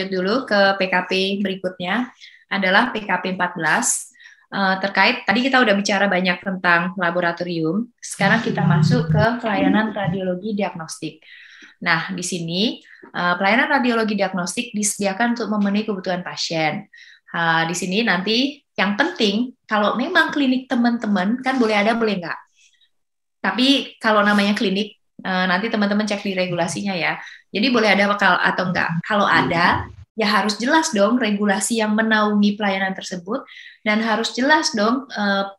Dulu ke PKP berikutnya adalah PKP 14 terkait tadi kita udah bicara banyak tentang laboratorium. Sekarang kita masuk ke pelayanan radiologi diagnostik. Nah, di sini pelayanan radiologi diagnostik disediakan untuk memenuhi kebutuhan pasien. Di sini nanti yang penting kalau memang klinik teman-teman kan boleh ada boleh enggak. Tapi kalau namanya klinik nanti teman-teman cek di regulasinya ya. Jadi boleh ada atau enggak. Kalau ada, ya harus jelas dong regulasi yang menaungi pelayanan tersebut dan harus jelas dong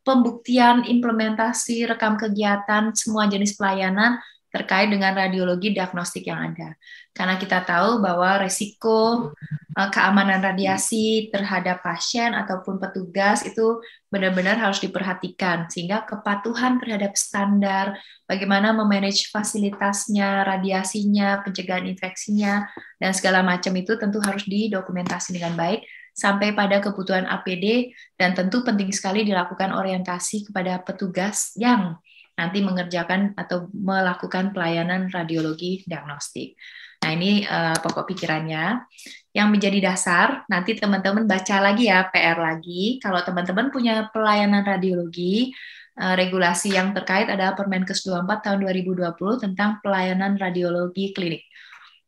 pembuktian implementasi rekam kegiatan semua jenis pelayanan terkait dengan radiologi diagnostik yang ada. Karena kita tahu bahwa resiko keamanan radiasi terhadap pasien ataupun petugas itu benar-benar harus diperhatikan sehingga kepatuhan terhadap standar bagaimana memanage fasilitasnya, radiasinya, pencegahan infeksinya, dan segala macam itu tentu harus didokumentasi dengan baik sampai pada kebutuhan APD, dan tentu penting sekali dilakukan orientasi kepada petugas yang nanti mengerjakan atau melakukan pelayanan radiologi diagnostik. Nah, ini pokok pikirannya. Yang menjadi dasar, nanti teman-teman baca lagi ya, PR lagi. Kalau teman-teman punya pelayanan radiologi, regulasi yang terkait adalah Permenkes 24 tahun 2020 tentang pelayanan radiologi klinik.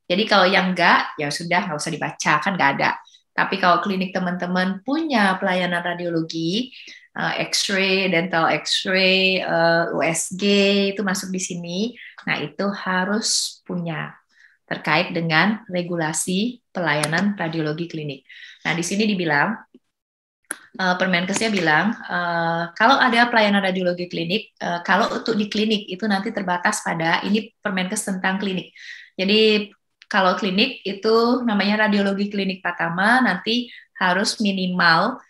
Jadi kalau yang enggak, ya sudah nggak usah dibaca, kan nggak ada. Tapi kalau klinik teman-teman punya pelayanan radiologi, X-ray, dental X-ray, USG itu masuk di sini. Nah, itu harus punya terkait dengan regulasi pelayanan radiologi klinik. Nah, di sini dibilang Permenkesnya bilang kalau ada pelayanan radiologi klinik, kalau untuk di klinik itu nanti terbatas pada ini Permenkes tentang klinik. Jadi kalau klinik itu namanya radiologi klinik pertama nanti harus minimal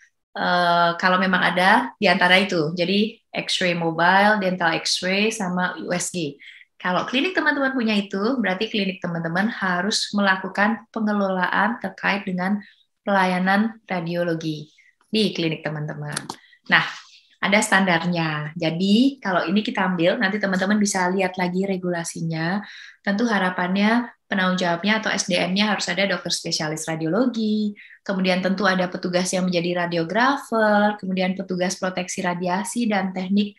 kalau memang ada di antara itu. Jadi X-ray mobile, dental X-ray sama USG. Kalau klinik teman-teman punya itu, berarti klinik teman-teman harus melakukan pengelolaan terkait dengan pelayanan radiologi di klinik teman-teman. Nah, ada standarnya. Jadi, kalau ini kita ambil, nanti teman-teman bisa lihat lagi regulasinya. Tentu harapannya penanggung jawabnya atau SDM-nya harus ada dokter spesialis radiologi, kemudian tentu ada petugas yang menjadi radiografer, kemudian petugas proteksi radiasi, dan teknik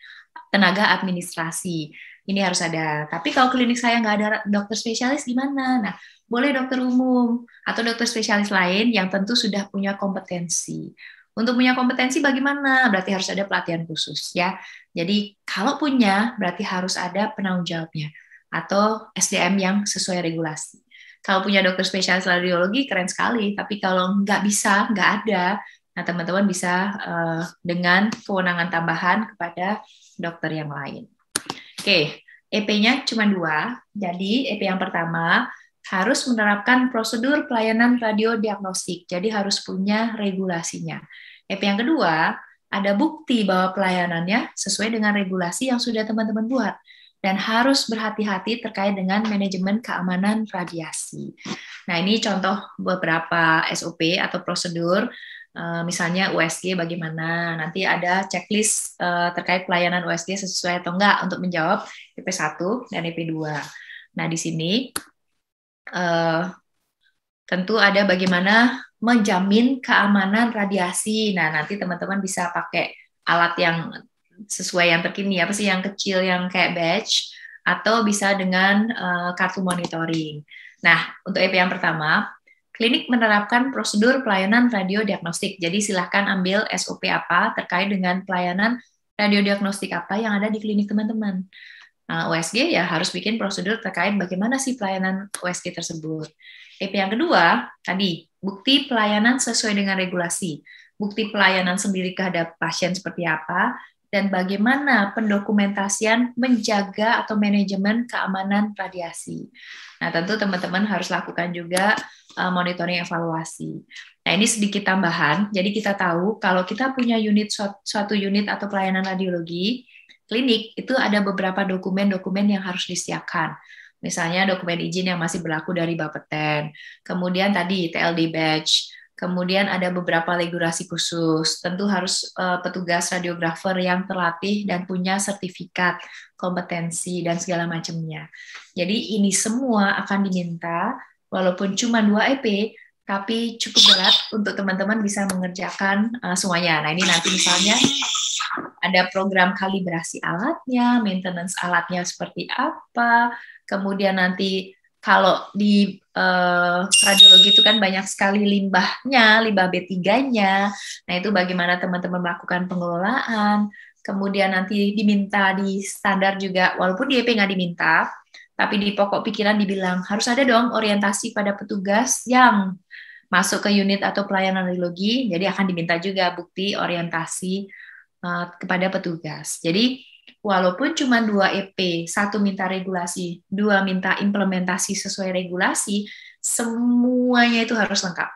tenaga administrasi. Ini harus ada. Tapi kalau klinik saya nggak ada dokter spesialis gimana? Nah, boleh dokter umum atau dokter spesialis lain yang tentu sudah punya kompetensi. Untuk punya kompetensi bagaimana? Berarti harus ada pelatihan khusus ya. Jadi kalau punya berarti harus ada penanggung jawabnya atau SDM yang sesuai regulasi. Kalau punya dokter spesialis radiologi keren sekali, tapi kalau nggak bisa, nggak ada, nah teman-teman bisa dengan kewenangan tambahan kepada dokter yang lain. Oke, EP-nya cuma 2. Jadi EP yang pertama harus menerapkan prosedur pelayanan radiodiagnostik. Jadi harus punya regulasinya. EP yang kedua ada bukti bahwa pelayanannya sesuai dengan regulasi yang sudah teman-teman buat dan harus berhati-hati terkait dengan manajemen keamanan radiasi. Nah, ini contoh beberapa SOP atau prosedur. Misalnya USG bagaimana, nanti ada checklist terkait pelayanan USG sesuai atau enggak untuk menjawab EP1 dan EP2. Nah, di sini tentu ada bagaimana menjamin keamanan radiasi. Nah, nanti teman-teman bisa pakai alat yang sesuai yang terkini, apa sih yang kecil yang kayak badge, atau bisa dengan kartu monitoring. Nah, untuk EP yang pertama, klinik menerapkan prosedur pelayanan radiodiagnostik. Jadi silahkan ambil SOP apa terkait dengan pelayanan radiodiagnostik apa yang ada di klinik teman-teman. USG ya harus bikin prosedur terkait bagaimana sih pelayanan USG tersebut. EP yang kedua, tadi bukti pelayanan sesuai dengan regulasi. Bukti pelayanan sendiri terhadap pasien seperti apa, dan bagaimana pendokumentasian menjaga atau manajemen keamanan radiasi. Nah, tentu teman-teman harus lakukan juga monitoring evaluasi. Nah, ini sedikit tambahan. Jadi kita tahu kalau kita punya suatu unit atau pelayanan radiologi, klinik itu ada beberapa dokumen-dokumen yang harus disiapkan. Misalnya dokumen izin yang masih berlaku dari Bapeten, kemudian tadi TLD badge, kemudian ada beberapa regulasi khusus. Tentu harus petugas radiografer yang terlatih dan punya sertifikat, kompetensi, dan segala macamnya. Jadi ini semua akan diminta, walaupun cuma 2 EP, tapi cukup berat untuk teman-teman bisa mengerjakan semuanya. Nah, ini nanti misalnya ada program kalibrasi alatnya, maintenance alatnya seperti apa, kemudian nanti kalau di radiologi itu kan banyak sekali limbahnya, limbah B3-nya. Nah, itu bagaimana teman-teman melakukan pengelolaan. Kemudian nanti diminta di standar juga, walaupun di EP nggak diminta, tapi di pokok pikiran dibilang harus ada dong orientasi pada petugas yang masuk ke unit atau pelayanan radiologi, jadi akan diminta juga bukti orientasi kepada petugas. Jadi walaupun cuma 2 EP, satu minta regulasi, dua minta implementasi sesuai regulasi, semuanya itu harus lengkap.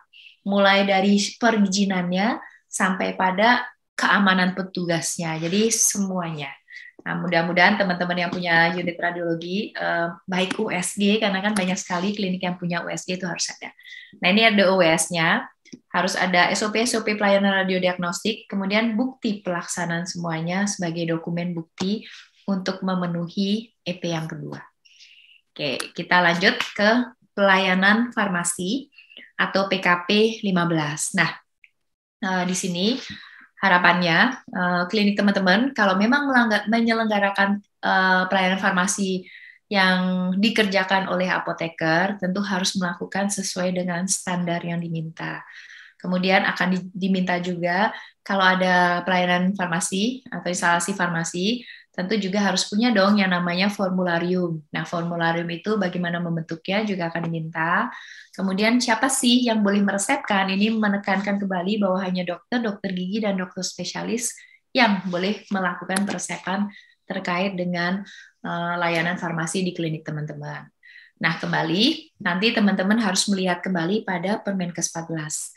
Mulai dari perizinannya sampai pada keamanan petugasnya. Jadi semuanya. Nah, mudah-mudahan teman-teman yang punya unit radiologi, baik USG, karena kan banyak sekali klinik yang punya USG itu harus ada. Nah, ini ada OWS-nya, harus ada SOP-SOP pelayanan radiodiagnostik, kemudian bukti pelaksanaan semuanya sebagai dokumen bukti untuk memenuhi EP yang kedua. Oke, kita lanjut ke pelayanan farmasi atau PKP 15. Nah, di sini harapannya klinik teman-teman kalau memang menyelenggarakan pelayanan farmasi yang dikerjakan oleh apoteker tentu harus melakukan sesuai dengan standar yang diminta. Kemudian akan diminta juga kalau ada pelayanan farmasi atau instalasi farmasi tentu juga harus punya dong yang namanya formularium. Nah, formularium itu bagaimana membentuknya juga akan diminta. Kemudian siapa sih yang boleh meresepkan? Ini menekankan kembali bahwa hanya dokter, dokter gigi, dan dokter spesialis yang boleh melakukan peresepan terkait dengan layanan farmasi di klinik teman-teman. Nah, kembali, nanti teman-teman harus melihat kembali pada Permenkes 14.